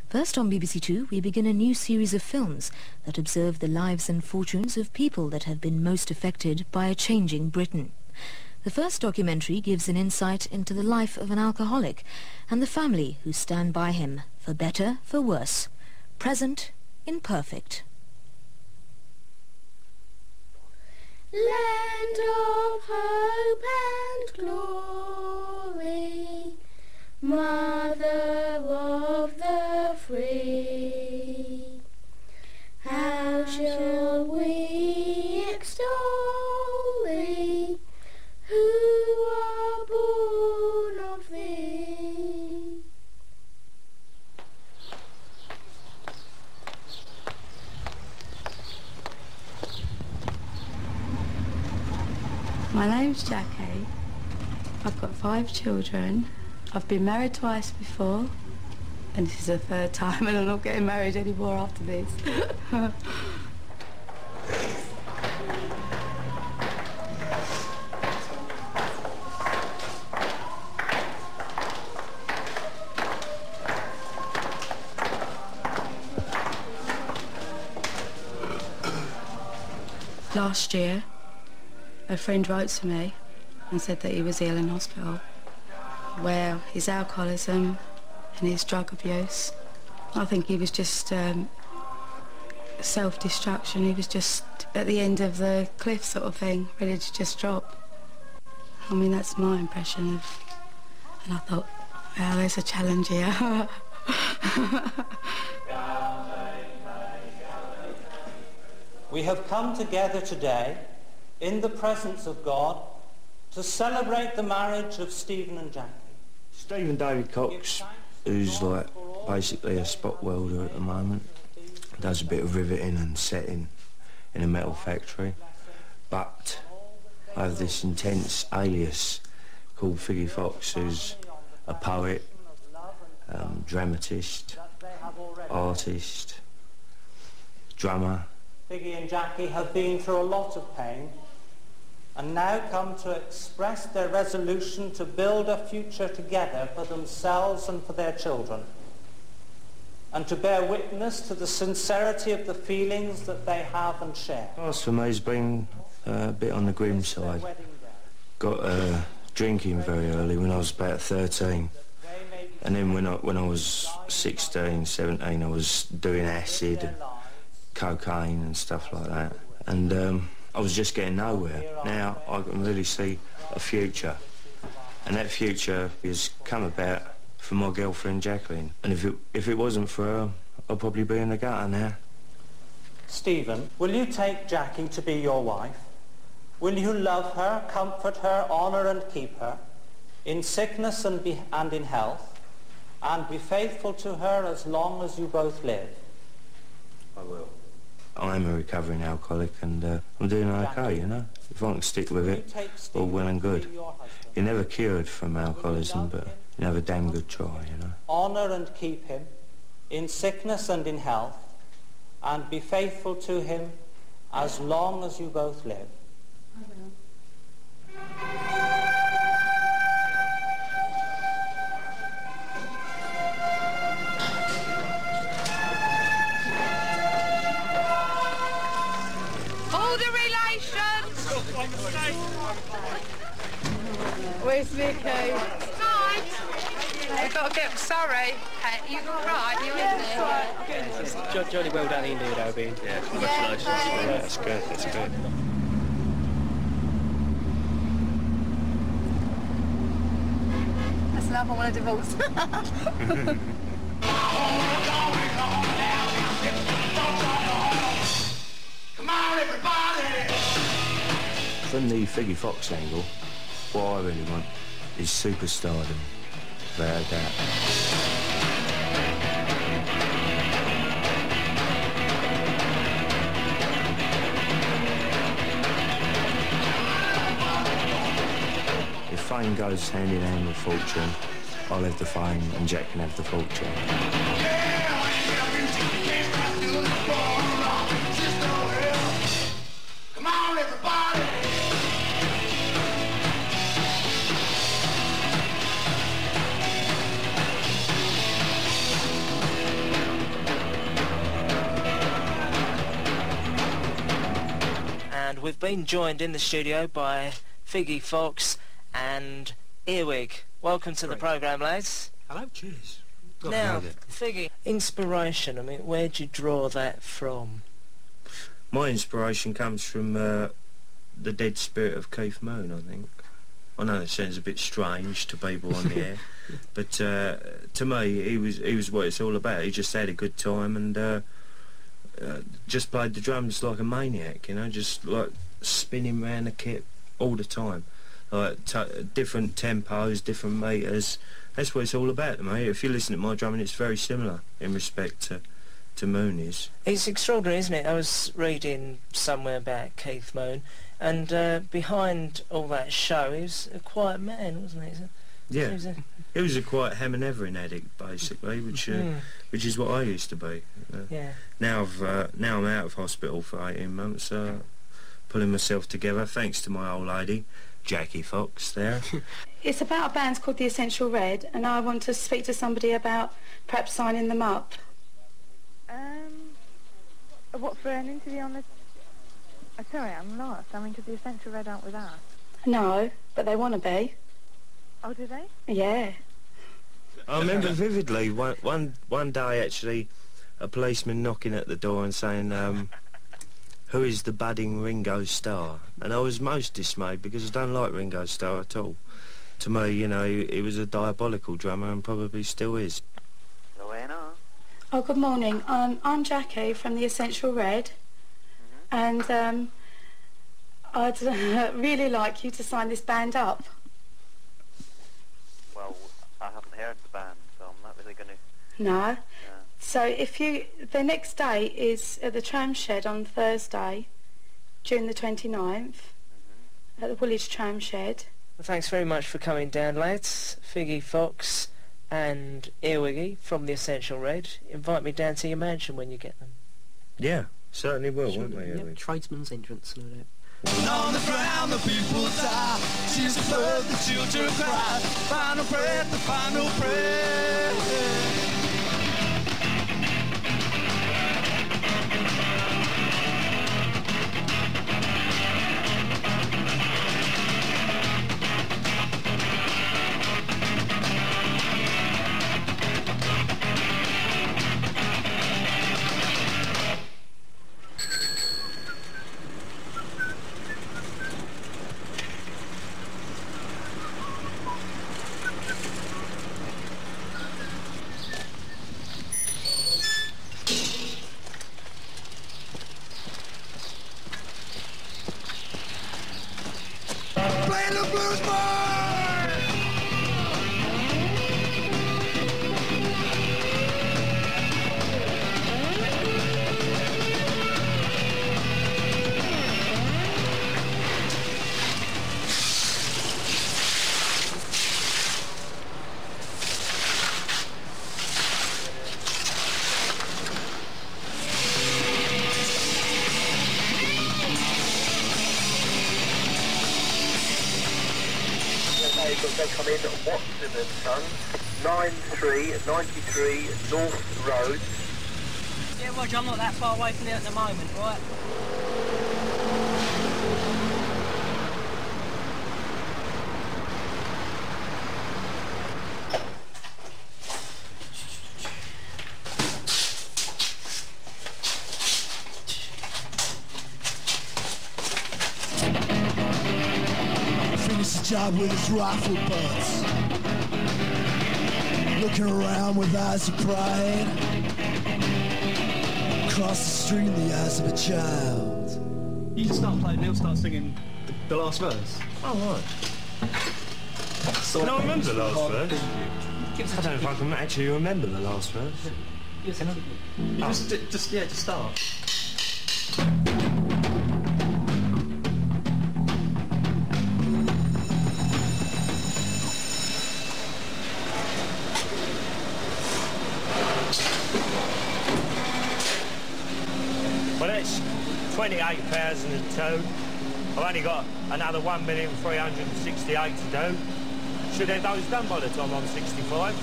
First on BBC Two, we begin a new series of films that observe the lives and fortunes of people that have been most affected by a changing Britain. The first documentary gives an insight into the life of an alcoholic and the family who stand by him, for better, for worse, present, imperfect. Land of hope and glory, Mother of the free, how shall we extol thee, who are born of thee? My name's Jackie. I've got 5 children. I've been married twice before, and this is the 3rd time, and I'm not getting married anymore after this. Last year, a friend wrote to me and said that he was ill in hospital. Well, his alcoholism and his drug abuse, I think he was just self-destruction. He was just at the end of the cliff sort of thing, ready to just drop. I mean, that's my impression of... And I thought, well, there's a challenge here. We have come together today in the presence of God to celebrate the marriage of Stephen and Jackie. Stephen David Cox, who's like basically a spot welder at the moment, does a bit of riveting and setting in a metal factory. But I have this intense alias called Figgy Fox, who's a poet, dramatist, artist, drummer. Figgy and Jackie have been through a lot of pain and now come to express their resolution to build a future together for themselves and for their children, and to bear witness to the sincerity of the feelings that they have and share. Last for me has been a bit on the grim side. Got drinking very early when I was about 13, and then when I was 16, 17, I was doing acid, cocaine and stuff like that, and I was just getting nowhere. Now I can really see a future, and that future has come about for my girlfriend Jacqueline. And if it wasn't for her, I'd probably be in the gutter now. Stephen, will you take Jackie to be your wife? Will you love her, comfort her, honour and keep her, in sickness and in health, and be faithful to her as long as you both live? I will. I'm a recovering alcoholic, and I'm doing okay, you know. If I can stick with it, all well and good. You're never cured from alcoholism, but you have a damn good try, you know. Honour and keep him in sickness and in health, and be faithful to him as long as you both live. I will. Where's Vicky? Hi. I've got to get sorry. You all right? You in there? It's jolly well done indeed, Obi. Yeah, congratulations. Yeah, that's good, that's good. That's love, I want a divorce. Come on, everybody! From the Figgy Fox angle, what I really want is superstardom, without a doubt. If fame goes hand in hand with fortune, I'll have the fame and Jack can have the fortune. Come on, everybody! we've been joined in the studio by Figgy Fox and Earwig. Welcome to the programme, lads. Hello, cheers. Now, Figgy, inspiration, I mean, where'd you draw that from? My inspiration comes from the dead spirit of Keith Moon, I think. I know that sounds a bit strange to people on the air, but to me, he was what it's all about. He just had a good time and just played the drums like a maniac, you know, just like spinning around the kit all the time, like different tempos, different meters. That's what it's all about to me. If you listen to my drumming, it's very similar in respect to Moon is. It's extraordinary, isn't it? I was reading somewhere about Keith Moon, and behind all that show, he was a quiet man, wasn't he? Yeah, he was a quiet ham and everything addict, basically, which is what I used to be. Yeah. Now I'm out of hospital for 18 months, pulling myself together, thanks to my old lady, Jackie Fox, there. It's about a band called The Essential Red, and I want to speak to somebody about perhaps signing them up. What, for an interview on the... sorry, I'm lost. I mean, because The Essential Red aren't with us. No, but they want to be. Oh, do they? Yeah. I remember vividly one day actually a policeman knocking at the door and saying, who is the budding Ringo Starr? And I was most dismayed because I don't like Ringo Starr at all. To me, you know, he was a diabolical drummer and probably still is. Oh, good morning. I'm Jackie from The Essential Red, and I'd really like you to sign this band up. Well, I haven't heard the band, so I'm not really going to... No? Yeah. So if you... The next day is at the Tram Shed on Thursday, June the 29th, at the Woolwich Tram Shed. Well, thanks very much for coming down, lads. Figgy Fox and Earwiggy from The Essential Red. Invite me down to your mansion when you get them. Yeah, certainly will, won't we, Earwig? Tradesman's entrance, no doubt. On the ground the people die. She's the bird, the children cry. Final breath, the final breath. Play the blues, boy! They come in at Watson and Son, 93 North Road. Yeah, Roger, I'm not that far away from there at the moment, right? Job with his rifle butts, looking around with eyes of pride, across the street in the eyes of a child. You just start playing, he'll start singing the last verse. Oh, right. Can I remember the last verse? I don't know if I can actually remember the last verse. Yes, just start. Well, it's 28,002. I've only got another 1,368,000 to do. Should have those done by the time I'm 65.